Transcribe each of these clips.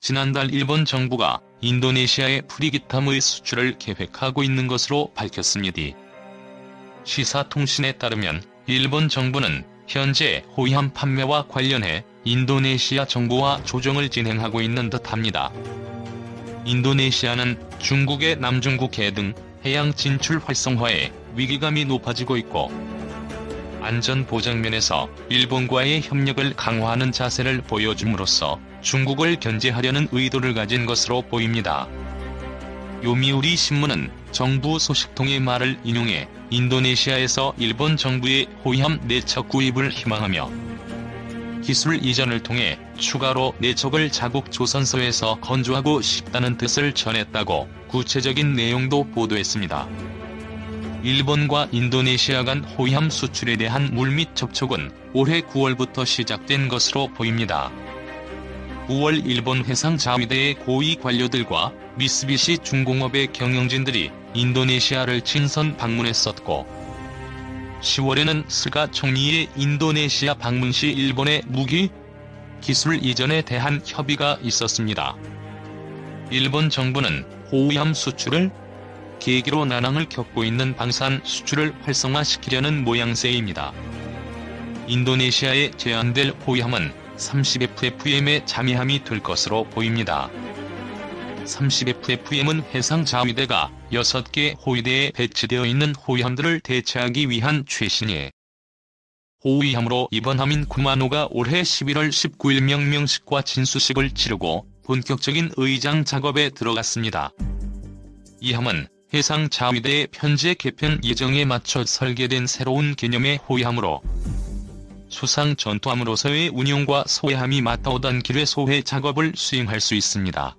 지난달 일본 정부가 인도네시아에 프리기탐의 수출을 계획하고 있는 것으로 밝혔습니다. 시사통신에 따르면 일본 정부는 현재 호위함 판매와 관련해 인도네시아 정부와 조정을 진행하고 있는 듯합니다. 인도네시아는 중국의 남중국해 등 해양 진출 활성화에 위기감이 높아지고 있고 안전 보장 면에서 일본과의 협력을 강화하는 자세를 보여줌으로써 중국을 견제하려는 의도를 가진 것으로 보입니다. 요미우리 신문은 정부 소식통의 말을 인용해 인도네시아에서 일본 정부의 호위함 4척 구입을 희망하며 기술 이전을 통해 추가로 4척을 자국 조선소에서 건조하고 싶다는 뜻을 전했다고 구체적인 내용도 보도했습니다. 일본과 인도네시아 간 호위함 수출에 대한 물밑 접촉은 올해 9월부터 시작된 것으로 보입니다. 9월 일본 해상자위대의 고위 관료들과 미쓰비시 중공업의 경영진들이 인도네시아를 친선 방문했었고 10월에는 스가 총리의 인도네시아 방문 시 일본의 무기, 기술 이전에 대한 협의가 있었습니다. 일본 정부는 호위함 수출을 계기로 난항을 겪고 있는 방산 수출을 활성화시키려는 모양새입니다. 인도네시아에 제안될 호위함은 30FFM의 잠이함이 될 것으로 보입니다. 30FFM은 해상자위대가 6개 호위대에 배치되어 있는 호위함들을 대체하기 위한 최신의 호위함으로 이번 함인 구마노가 올해 11월 19일 명명식과 진수식을 치르고 본격적인 의장 작업에 들어갔습니다. 이 함은 해상자위대의 현재 개편 예정에 맞춰 설계된 새로운 개념의 호위함으로 수상 전투함으로서의 운용과 소해함이 맞닿아오던 기뢰 소해 작업을 수행할 수 있습니다.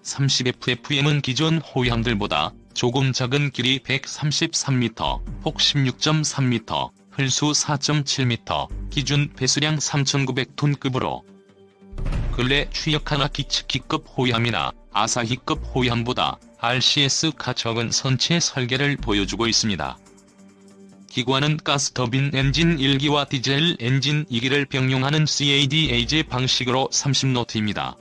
30FFM은 기존 호위함들보다 조금 작은 길이 133m, 폭 16.3m, 흘수 4.7m, 기준 배수량 3,900톤급으로 근래 취역한 아키츠키급 호위함이나 아사히급 호위함보다 RCS가 적은 선체 설계를 보여주고 있습니다. 기관은 가스터빈 엔진 1기와 디젤 엔진 2기를 병용하는 CADA제 방식으로 30노트입니다.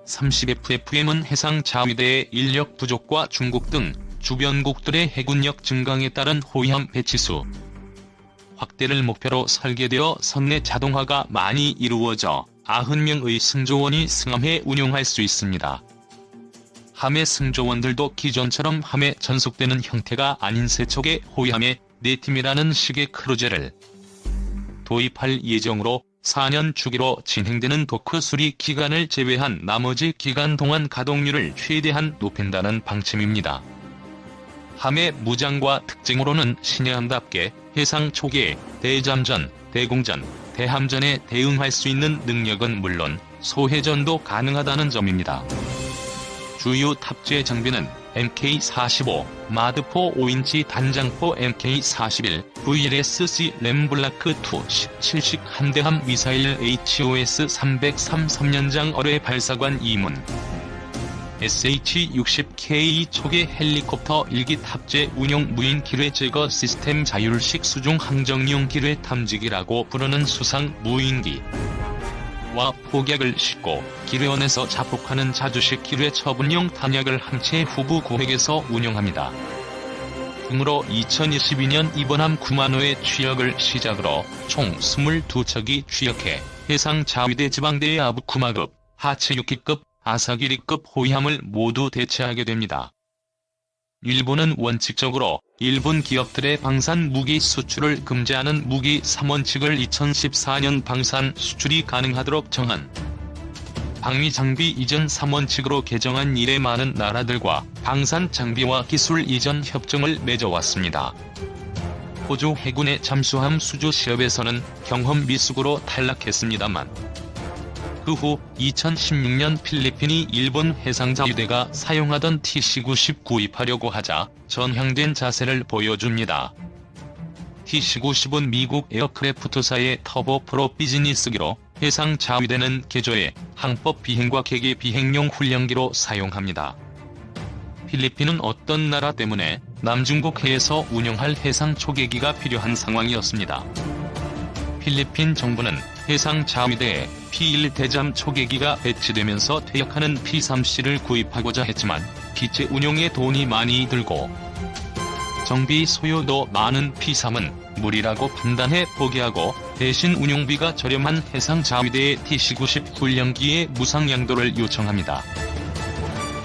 30FFM은 해상자위대의 인력 부족과 중국 등 주변국들의 해군력 증강에 따른 호위함 배치수 확대를 목표로 설계되어 선내 자동화가 많이 이루어져 90명의 승조원이 승함해 운용할 수 있습니다. 함의 승조원들도 기존처럼 함에 전속되는 형태가 아닌 세척의 호위함에 4팀이라는 식의 크루즈를 도입할 예정으로 4년 주기로 진행되는 도크 수리 기간을 제외한 나머지 기간 동안 가동률을 최대한 높인다는 방침입니다. 함의 무장과 특징으로는 신해함답게 해상 초기에 대잠전, 대공전, 대함전에 대응할 수 있는 능력은 물론 소해전도 가능하다는 점입니다. 주요 탑재 장비는 MK45, 마드포 5인치 단장포 MK41, VLSC 램블라크2 17식 함대함 미사일 HOS-303 3연장 어뢰 발사관 2문, SH-60K 초계 헬리콥터 1기 탑재 운용 무인 기뢰 제거 시스템 자율식 수중 항정용 기뢰 탐지기라고 부르는 수상 무인기 와 폭약을 싣고 기뢰원에서 자폭하는 자주식 기뢰 처분용 탄약을 함체 후부 구획에서 운용합니다. 등으로 2022년 이번 함 구마노의 취역을 시작으로 총 22척이 취역해 해상자위대 지방대의 아부쿠마급, 하츠유키급, 아사기리급 호위함을 모두 대체하게 됩니다. 일본은 원칙적으로 일본 기업들의 방산 무기 수출을 금지하는 무기 3원칙을 2014년 방산 수출이 가능하도록 정한 방위 장비 이전 3원칙으로 개정한 이래 많은 나라들과 방산 장비와 기술 이전 협정을 맺어왔습니다. 호주 해군의 잠수함 수조 시합에서는 경험 미숙으로 탈락했습니다만 그 후 2016년 필리핀이 일본 해상자위대가 사용하던 TC-90 구입하려고 하자 전향된 자세를 보여줍니다. TC-90은 미국 에어크래프트사의 터보프로 비즈니스기로 해상자위대는 개조해 항법 비행과 개개 비행용 훈련기로 사용합니다. 필리핀은 어떤 나라 때문에 남중국 해에서 운영할 해상 초계기가 필요한 상황이었습니다. 필리핀 정부는 해상 자위대에 P-1 대잠 초계기가 배치되면서 퇴역하는 P-3C를 구입하고자 했지만 기체 운용에 돈이 많이 들고 정비 소요도 많은 P-3은 무리라고 판단해 포기하고 대신 운용비가 저렴한 해상 자위대의 TC-90 훈련기의 무상 양도를 요청합니다.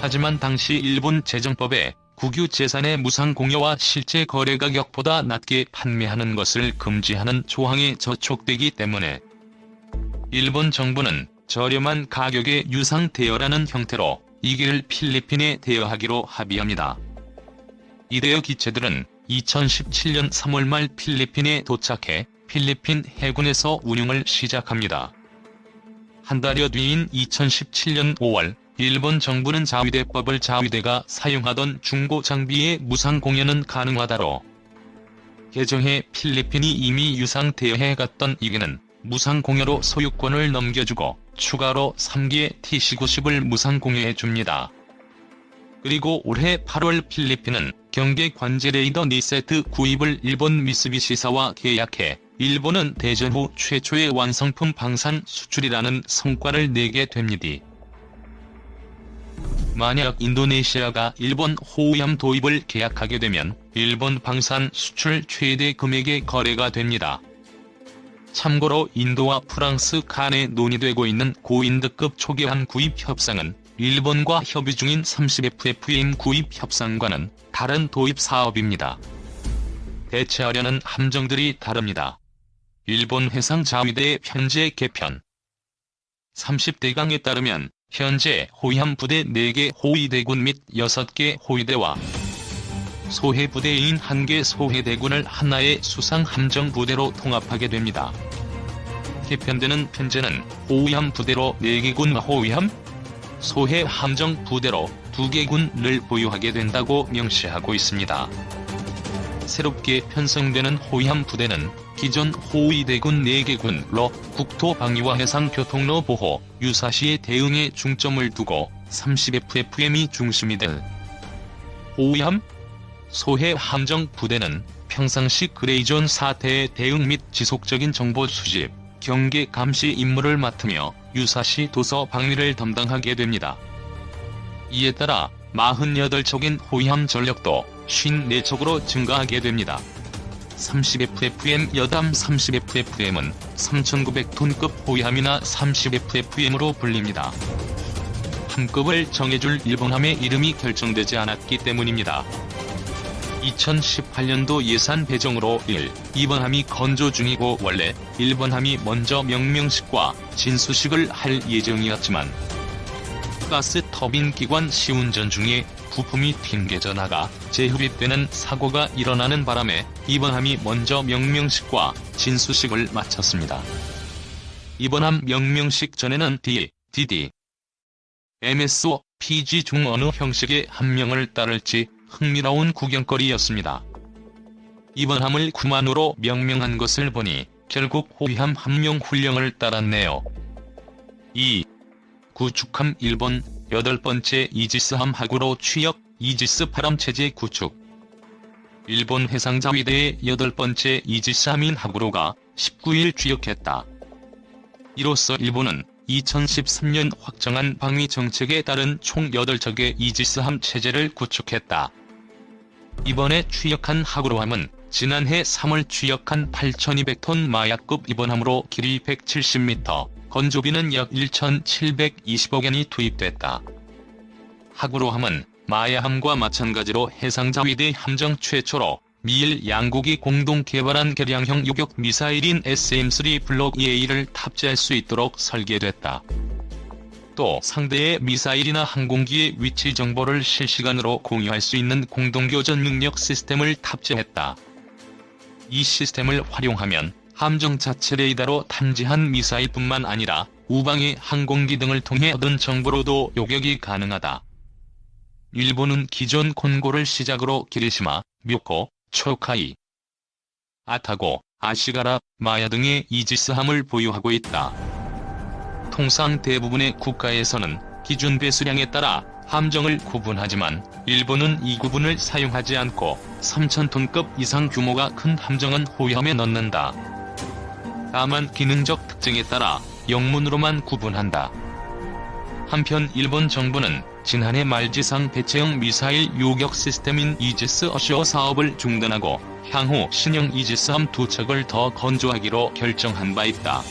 하지만 당시 일본 재정법에 국유 재산의 무상 공여와 실제 거래 가격보다 낮게 판매하는 것을 금지하는 조항에 저촉되기 때문에 일본 정부는 저렴한 가격에 유상 대여라는 형태로 이 기를 필리핀에 대여하기로 합의합니다. 이 대여 기체들은 2017년 3월 말 필리핀에 도착해 필리핀 해군에서 운용을 시작합니다. 한 달여 뒤인 2017년 5월 일본 정부는 자위대법을 자위대가 사용하던 중고 장비의 무상 공여는 가능하다로 개정해 필리핀이 이미 유상 대여해갔던 이 기는 무상 공여로 소유권을 넘겨주고 추가로 3기의 TC-90을 무상 공여해줍니다. 그리고 올해 8월 필리핀은 경계 관제 레이더 2세트 구입을 일본 미쓰비시사와 계약해 일본은 대전 후 최초의 완성품 방산 수출이라는 성과를 내게 됩니다. 만약 인도네시아가 일본 호위함 도입을 계약하게 되면 일본 방산 수출 최대 금액의 거래가 됩니다. 참고로 인도와 프랑스 간에 논의되고 있는 고인드급 초계함 구입 협상은 일본과 협의 중인 30FFM 구입 협상과는 다른 도입 사업입니다. 대체하려는 함정들이 다릅니다. 일본 해상 자위대의 현재 개편 30대강에 따르면 현재 호위함 부대 4개 호위대군 및 6개 호위대와 소해부대인 1개 소해대군을 하나의 수상함정 부대로 통합하게 됩니다. 개편되는 편제는 호위함 부대로 4개군 호위함, 소해함정 부대로 2개군을 보유하게 된다고 명시하고 있습니다. 새롭게 편성되는 호위함 부대는 기존 호위대군 4개군로 국토방위와 해상교통로 보호, 유사시의 대응에 중점을 두고 30FFM이 중심이 될 호위함, 소해함정 부대는 평상시 그레이존 사태의 대응 및 지속적인 정보 수집, 경계 감시 임무를 맡으며 유사시 도서 방위를 담당하게 됩니다. 이에 따라 48척인 호위함 전력도 54척으로 증가하게 됩니다. 30FFM 여담 30FFM은 3,900톤급 호위함이나 30FFM으로 불립니다. 함급을 정해줄 일본함의 이름이 결정되지 않았기 때문입니다. 2018년도 예산 배정으로 2번 함이 건조 중이고 원래 1번 함이 먼저 명명식과 진수식을 할 예정이었지만 가스 터빈 기관 시운전 중에 부품이 튕겨져 나가 재흡입되는 사고가 일어나는 바람에 2번 함이 먼저 명명식과 진수식을 마쳤습니다. 이번 함 명명식 전에는 DD, MSO, PG 중 어느 형식의 함명을 따를지 흥미로운 구경거리였습니다. 이번 함을 구만호로 명명한 것을 보니 결국 호위함 함명 훈령을 따랐네요. 2. 구축함 일본 8번째 이지스함 하구로 취역 이지스 파람체제 구축. 일본 해상자위대의 8번째 이지스함인 하구로가 19일 취역했다. 이로써 일본은 2013년 확정한 방위 정책에 따른 총 8척의 이지스함 체제를 구축했다. 이번에 취역한 하구로함은 지난해 3월 취역한 8,200톤 마약급 이번함으로 길이 170m, 건조비는 약 1,720억엔이 투입됐다. 하구로함은 마야함과 마찬가지로 해상자위대 함정 최초로 미일 양국이 공동 개발한 개량형 요격 미사일인 SM-3 블록 EA를 탑재할 수 있도록 설계됐다. 또 상대의 미사일이나 항공기의 위치 정보를 실시간으로 공유할 수 있는 공동교전 능력 시스템을 탑재했다. 이 시스템을 활용하면 함정 자체 레이더로 탐지한 미사일뿐만 아니라 우방의 항공기 등을 통해 얻은 정보로도 요격이 가능하다. 일본은 기존 콘고를 시작으로 기리시마, 묘코, 초카이, 아타고, 아시가라, 마야 등의 이지스함을 보유하고 있다. 통상 대부분의 국가에서는 기준 배수량에 따라 함정을 구분하지만 일본은 이 구분을 사용하지 않고 3,000톤급 이상 규모가 큰 함정은 호위함에 넣는다. 다만 기능적 특징에 따라 영문으로만 구분한다. 한편 일본 정부는 지난해 말 지상 대체형 미사일 요격 시스템인 이지스 어셔 사업을 중단하고 향후 신형 이지스함 2척을 더 건조하기로 결정한 바 있다.